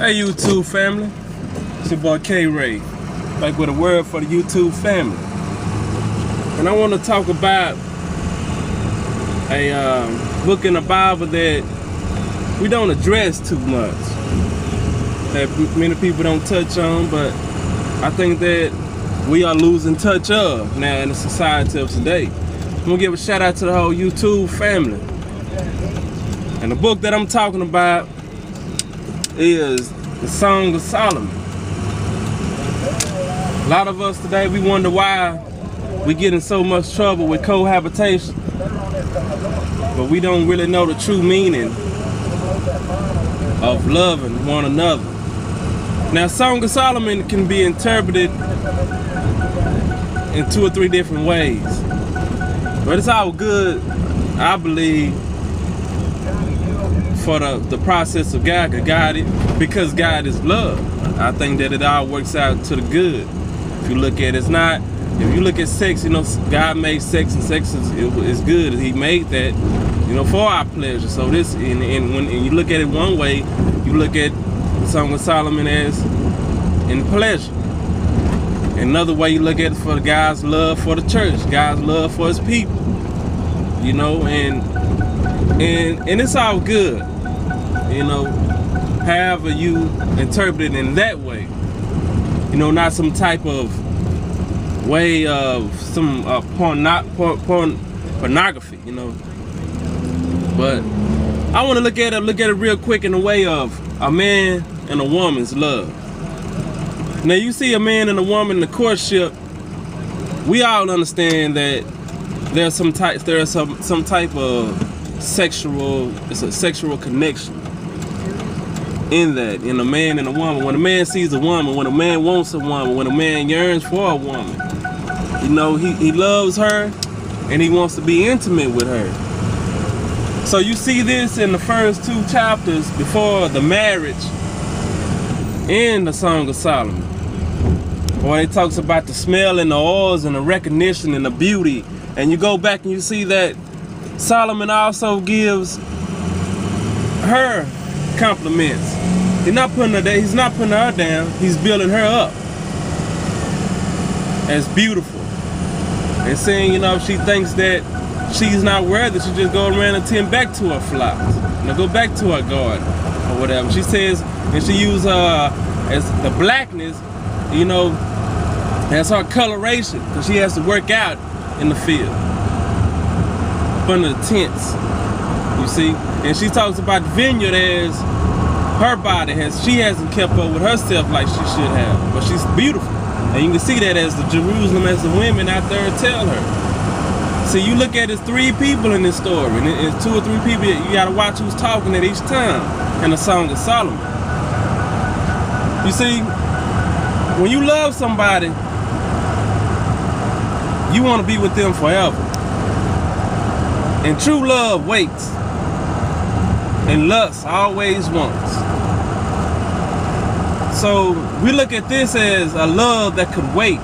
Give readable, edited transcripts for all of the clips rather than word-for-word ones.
Hey YouTube family, it's your boy K-Ray, back with a word for the YouTube family. And I want to talk about a book in the Bible that we don't address too much, that many people don't touch on, but I think that we are losing touch of now in the society of today. I'm gonna give a shout out to the whole YouTube family. And the book that I'm talking about is the Song of Solomon. A lot of us today, we wonder why we get in so much trouble with cohabitation, but we don't really know the true meaning of loving one another. Now, Song of Solomon can be interpreted in 2 or 3 different ways, but it's all good, I believe, for the process of God, because God is love. I think that it all works out to the good. If you look at it, it's not, if you look at sex, you know, God made sex, and sex is good. He made that, you know, for our pleasure. So this, and when you look at it one way, you look at the Song of Solomon as in pleasure. Another way you look at it for God's love for the church, God's love for his people, you know, and it's all good, you know, however you interpret it in that way, you know, not some type of way of some pornography, you know. But I want to look at it real quick in the way of a man and a woman's love. Now, you see a man and a woman in the courtship, we all understand that there's some type of it's a sexual connection in that, in a man and a woman. When a man sees a woman, when a man wants a woman, when a man yearns for a woman, you know, he loves her and he wants to be intimate with her. So you see this in the first 2 chapters before the marriage in the Song of Solomon, where it talks about the smell and the oils and the recognition and the beauty. And you go back and you see that Solomon also gives her compliments. He's not putting her down. He's building her up as beautiful, and saying, you know, if she thinks that she's not worthy, she just go around and tend back to her flowers, you know, go back to her garden or whatever. She says, and she uses as the blackness, you know, as her coloration, because she has to work out in the field, under the tents, you see. And she talks about the vineyard as her body she hasn't kept up with herself like she should have, but she's beautiful. And you can see that as the Jerusalem, as the women out there tell her. So you look at it, it's 3 people in this story, and it's 2 or 3 people. You gotta watch who's talking at each time in the Song of Solomon. You see, when you love somebody, you want to be with them forever. And true love waits, and lust always wants. So we look at this as a love that could wait.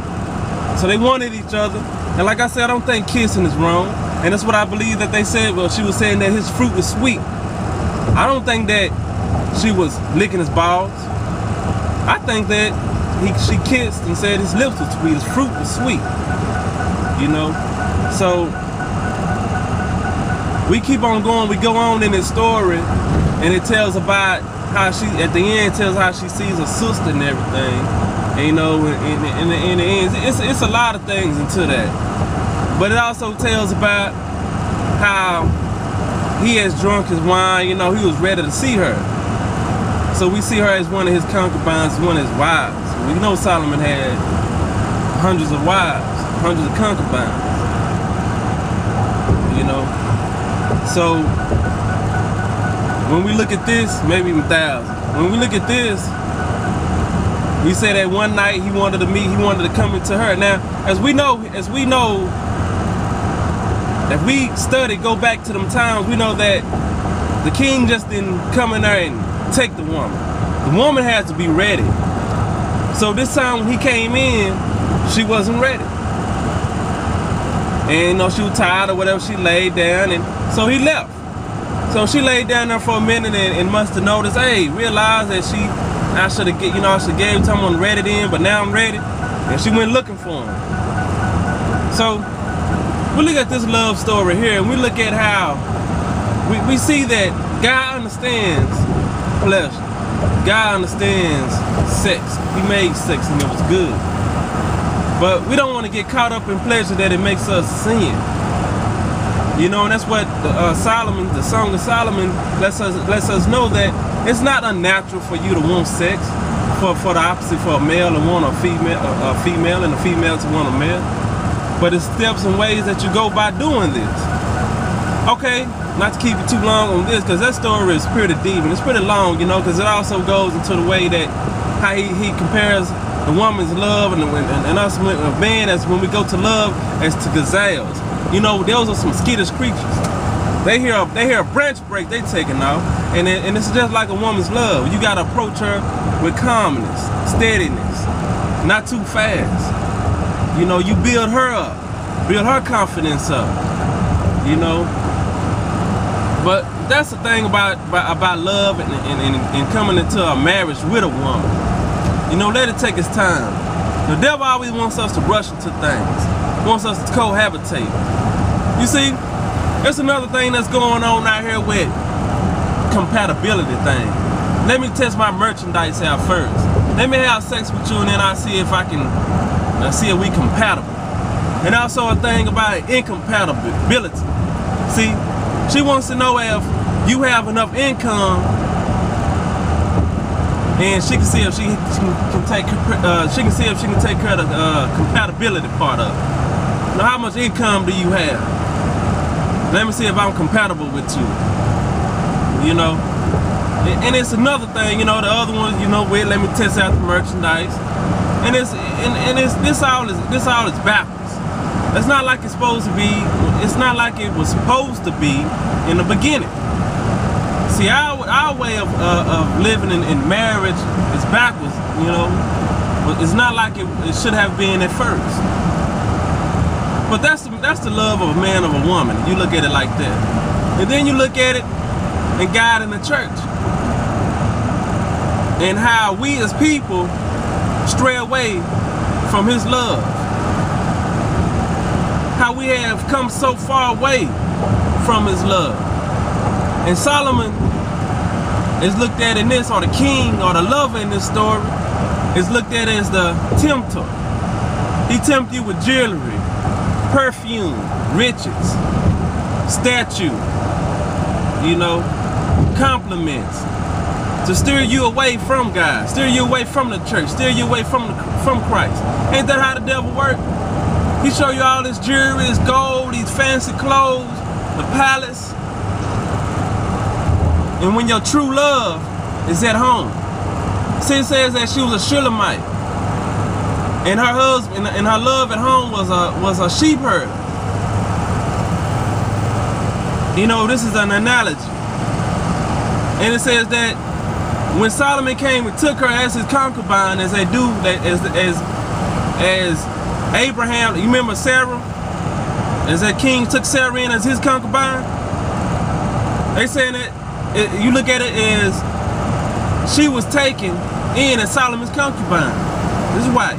So they wanted each other. And like I said, I don't think kissing is wrong. And that's what I believe that they said. Well, she was saying that his fruit was sweet. I don't think that she was licking his balls. I think that she kissed and said his lips were sweet, his fruit was sweet. You know? So we keep on going, we go on in this story, and it tells about how she, at the end, tells how she sees her sister and everything. And, you know, in the end, it's a lot of things into that. But it also tells about how he has drunk his wine, you know, he was ready to see her. So we see her as one of his concubines, one of his wives. We know Solomon had hundreds of wives, hundreds of concubines, you know. So when we look at this, maybe even thousands. When we look at this, we say that one night he wanted to come into her. Now, as we know, if we study, go back to them times, we know that the king just didn't come in there and take the woman. The woman had to be ready. So this time when he came in, she wasn't ready. And you know, she was tired or whatever, she laid down, and so he left. So she laid down there for a minute and must have noticed, hey, realized that I should have gave someone to read it in, but now I'm ready. And she went looking for him. So we look at this love story here, and we look at how we see that God understands pleasure. God understands sex. He made sex and it was good. But we don't want to get caught up in pleasure that it makes us sin. You know, and that's what Solomon, the Song of Solomon, lets us know that it's not unnatural for you to want sex, for the opposite, for a male to want a female and a female to want a male. But it's steps and ways that you go by doing this. Okay, not to keep it too long on this, because that story is pretty deep and it's pretty long, you know, because it also goes into the way that how he compares the woman's love and us, a man, as when we go to love, as to gazelles. You know, those are some skittish creatures. They hear a branch break, they taking off, and it's just like a woman's love. You gotta approach her with calmness, steadiness, not too fast. You know, you build her up, build her confidence up. You know, but that's the thing about love and coming into a marriage with a woman. You know, let it take its time. The devil always wants us to rush into things, wants us to cohabitate. You see, there's another thing that's going on out here with compatibility thing. Let me test my merchandise out first. Let me have sex with you and then I'll see if see if we compatible. And also a thing about incompatibility. See, she wants to know if you have enough income, and she can see if she can take care of the compatibility part of it. Now, how much income do you have? Let me see if I'm compatible with you. You know, and it's another thing. You know, the other one, you know, let me test out the merchandise, and this all is backwards. It's not like it's supposed to be. It's not like it was supposed to be in the beginning. See, our way of living in marriage is backwards, you know. But it's not like it should have been at first. But that's the love of a man of a woman. You look at it like that, and then you look at it in God and the church, and how we as people stray away from His love. How we have come so far away from His love. And Solomon is looked at in this, or the king, or the lover in this story, is looked at as the tempter. He tempts you with jewelry, perfume, riches, statue, you know, compliments, to steer you away from God, steer you away from the church, steer you away from Christ. Ain't that how the devil works? He show you all this jewelry, this gold, these fancy clothes, the palace. And when your true love is at home. See, it says that she was a Shulamite, and her husband and her love at home was a sheep herder. You know, this is an analogy. And it says that when Solomon came and took her as his concubine, as they do, as Abraham, you remember Sarah? As that king took Sarah in as his concubine? They saying that, you look at it as she was taken in as Solomon's concubine, his wife,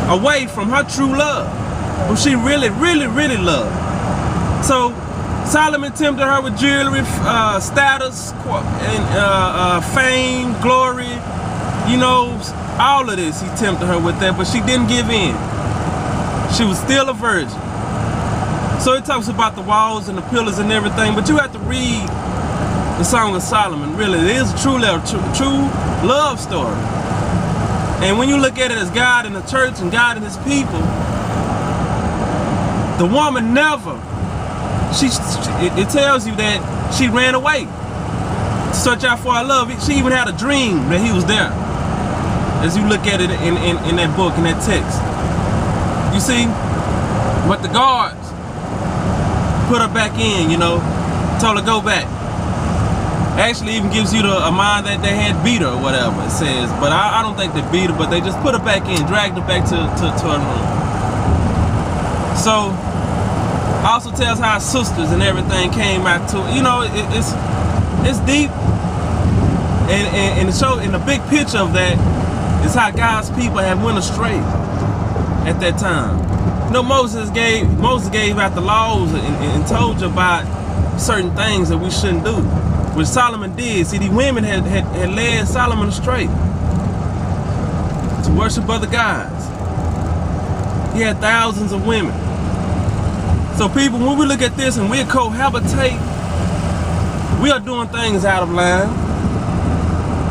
away from her true love, who she really, really, really loved. So Solomon tempted her with jewelry, status, and fame, glory, you know, all of this. He tempted her with that, but she didn't give in. She was still a virgin. So it talks about the walls and the pillars and everything, but you have to read the Song of Solomon. Really, it is a true love story. And when you look at it as God and the church and God and His people, the woman never, it tells you that she ran away to search out for her love. She even had a dream that He was there, as you look at it in that book, in that text. You see, but the guards put her back in, you know, told her go back. Actually even gives you a mind that they had beat her or whatever, it says. But I don't think they beat her, but they just put her back in, dragged her back to her room. So Also tells how sisters and everything came out to it. You know, it's deep. And the show, and the big picture of that is how God's people have went astray at that time. You know, Moses gave out the laws and told you about certain things that we shouldn't do, which Solomon did. See, the women had led Solomon astray to worship other gods. He had thousands of women. So people, when we look at this and we cohabitate, we are doing things out of line.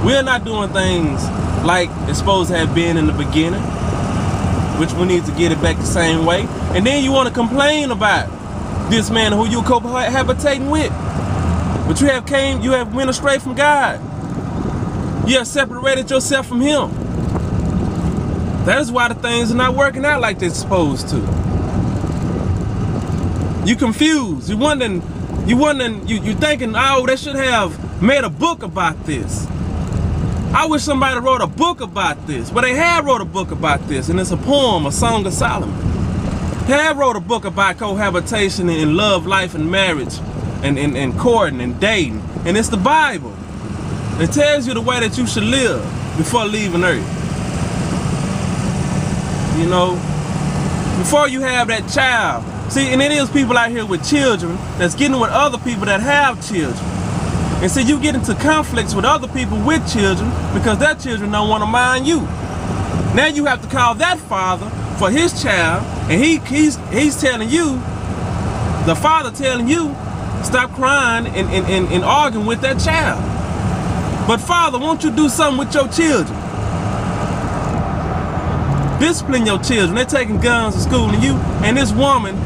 We are not doing things like it's supposed to have been in the beginning, which we need to get it back the same way. And then you want to complain about this man who you cohabitating with, but you have went astray from God. You have separated yourself from Him. That is why the things are not working out like they're supposed to. You confused. You thinking, oh, they should have made a book about this. I wish somebody wrote a book about this. Well, they have wrote a book about this, and it's a poem, a Song of Solomon. They have wrote a book about cohabitation and love, life, and marriage, and courting and dating. And it's the Bible. It tells you the way that you should live before leaving earth. You know, before you have that child. See, and it is people out here with children that's getting with other people that have children. And see, you get into conflicts with other people with children because their children don't want to mind you. Now you have to call that father for his child, and he's telling you, the father telling you, stop crying and arguing with that child. But father, won't you do something with your children? Discipline your children. They're taking guns to school, and this woman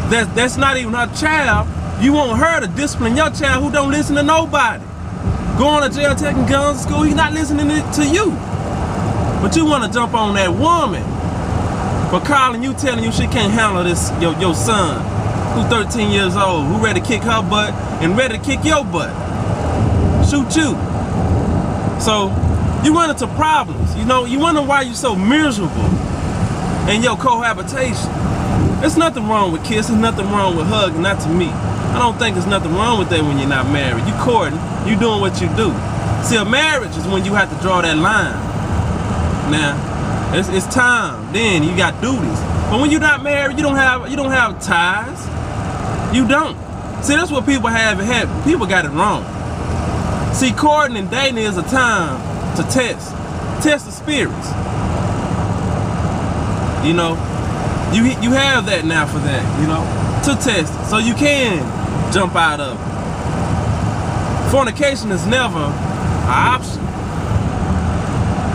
that's not even her child, you want her to discipline your child who don't listen to nobody. Going to jail, taking guns to school, he's not listening to you. But you want to jump on that woman for calling you, telling you she can't handle this, your son, who's 13 years old, who ready to kick her butt and ready to kick your butt. Shoot you. So you run into problems. You know, you wonder why you're so miserable in your cohabitation. There's nothing wrong with kissing, nothing wrong with hugging, not to me. I don't think there's nothing wrong with that when you're not married. You courting, you doing what you do. See, a marriage is when you have to draw that line. Now, it's time. Then you got duties. But when you're not married, you don't have ties. You don't. See, that's what people have. People got it wrong. See, courting and dating is a time to test the spirits. You know, you have that now for that. You know, to test it, so you can jump out of it. Fornication is never an option.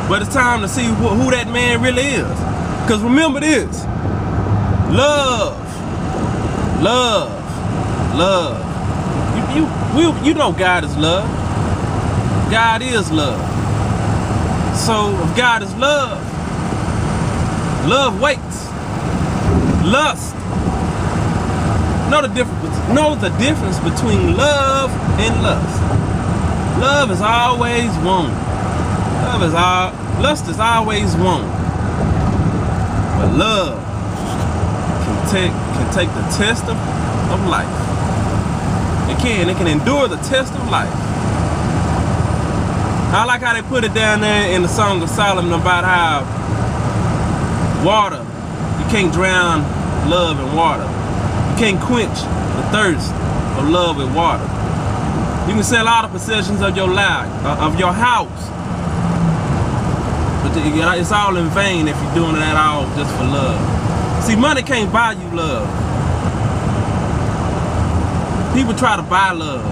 But it's time to see who that man really is. Because remember this. Love. You know God is love. God is love. So if God is love, love waits. Lust. Know the difference between love and lust. Love is always one. Lust is always one. But love can take the test of life. It can endure the test of life. I like how they put it down there in the Song of Solomon about how water, you can't drown love in water. You can't quench the thirst of love with water. You can sell all the possessions of your life, of your house, but it's all in vain if you're doing it at all just for love. See, money can't buy you love. People try to buy love.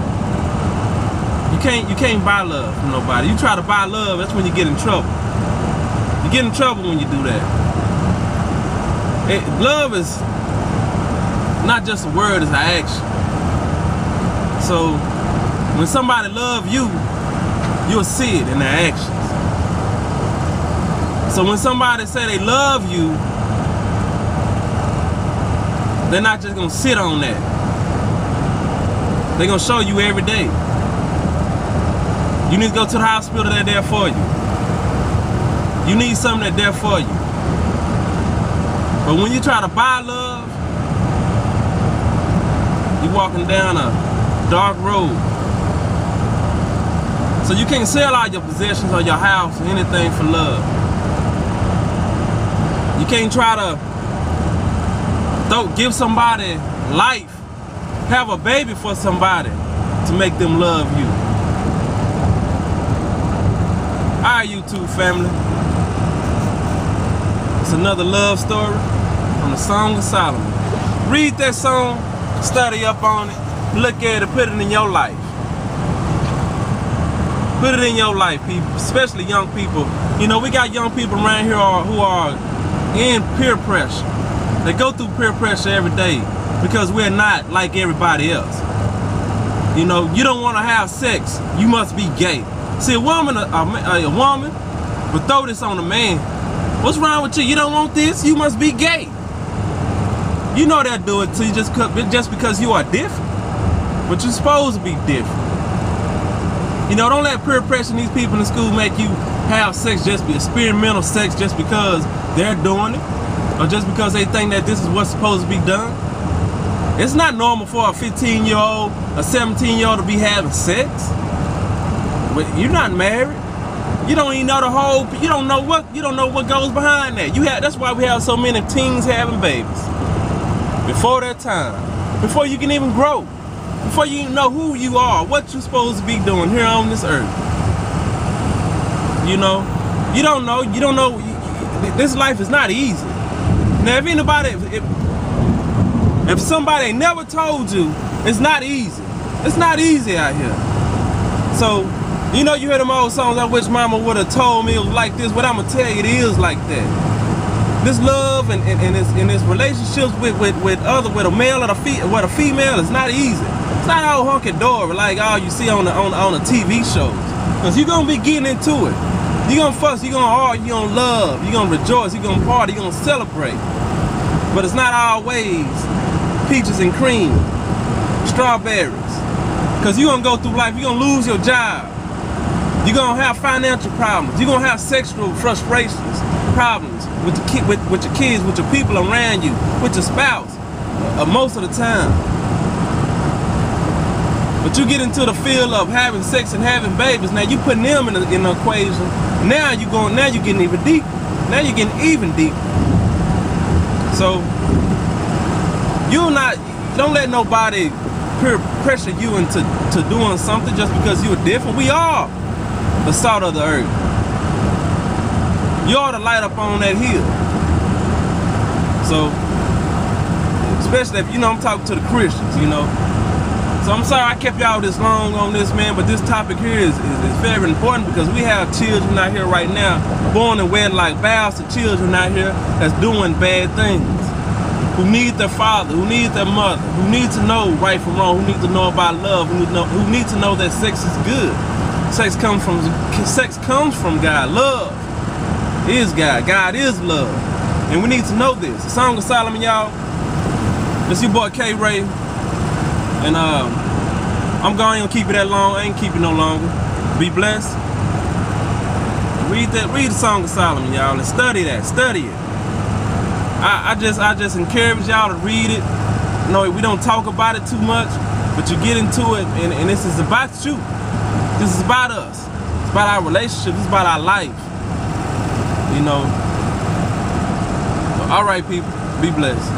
You can't buy love from nobody. You try to buy love, that's when you get in trouble. You get in trouble when you do that. Love is not just a word, it's an action. So when somebody loves you, you'll see it in their actions. So when somebody say they love you, they're not just gonna sit on that. They're gonna show you every day. You need to go to the hospital, they're there for you. You need something that's there for you. But when you try to buy love, You're walking down a dark road. So you can't sell all your possessions or your house or anything for love. You can't try to give somebody life, have a baby for somebody to make them love you. Alright, YouTube family. It's another love story from the Song of Solomon. Read that song, study up on it, look at it, put it in your life. Put it in your life, people, especially young people. You know, we got young people around here who are in peer pressure. They go through peer pressure every day because we're not like everybody else. You know, you don't want to have sex, you must be gay. See, a woman will throw this on a man. What's wrong with you? You don't want this? You must be gay. You know they'll do it to you just because you are different. But you're supposed to be different. You know, don't let peer pressure these people in school make you have sex, just be experimental sex just because they're doing it. Or just because they think that this is what's supposed to be done. It's not normal for a 15-year-old, a 17-year-old to be having sex. You're not married. You don't even know the whole. You don't know what goes behind that. That's why we have so many teens having babies before their time, before you can even grow, before you even know who you are, what you're supposed to be doing here on this earth. You know, you don't know. This life is not easy. Now, if somebody never told you, it's not easy. It's not easy out here. So, you know, you hear them old songs, I wish mama would have told me it was like this. What I'm gonna tell you, it is like that. This love and this relationships with a male or a female is not easy. It's not all hunky-dory like all you see on the TV shows. Because you're gonna be getting into it. You're gonna fuss, you're gonna argue, you're gonna love, you're gonna rejoice, you're gonna party, you're gonna celebrate. But it's not always peaches and cream, strawberries. Because you're gonna go through life, you're gonna lose your job. You're gonna have financial problems. You're gonna have sexual frustrations, problems with your kids, with your people around you, with your spouse, most of the time. But you get into the field of having sex and having babies. Now you putting them in the equation. Now you're getting even deeper. Now you're getting even deeper. So don't let nobody peer pressure you into doing something just because you're different. We are the salt of the earth. You ought to light up on that hill. So, especially if, I'm talking to the Christians, So I'm sorry I kept y'all this long on this, man, but this topic here is very important because we have children out here right now, born and wedlock, vows to children out here that's doing bad things, who need their father, who need their mother, who need to know right from wrong, who need to know about love, who need to know that sex is good. Sex comes from God. Love is God. God is love. And we need to know this. The Song of Solomon, y'all. It's your boy K Ray. And I'm going to keep it that long. I ain't keep it no longer. Be blessed. Read the Song of Solomon, y'all, and study that. Study it. I just encourage y'all to read it. We don't talk about it too much, but you get into it, and this is about you. This is about us. It's about our relationship. It's about our life. All right, people. Be blessed.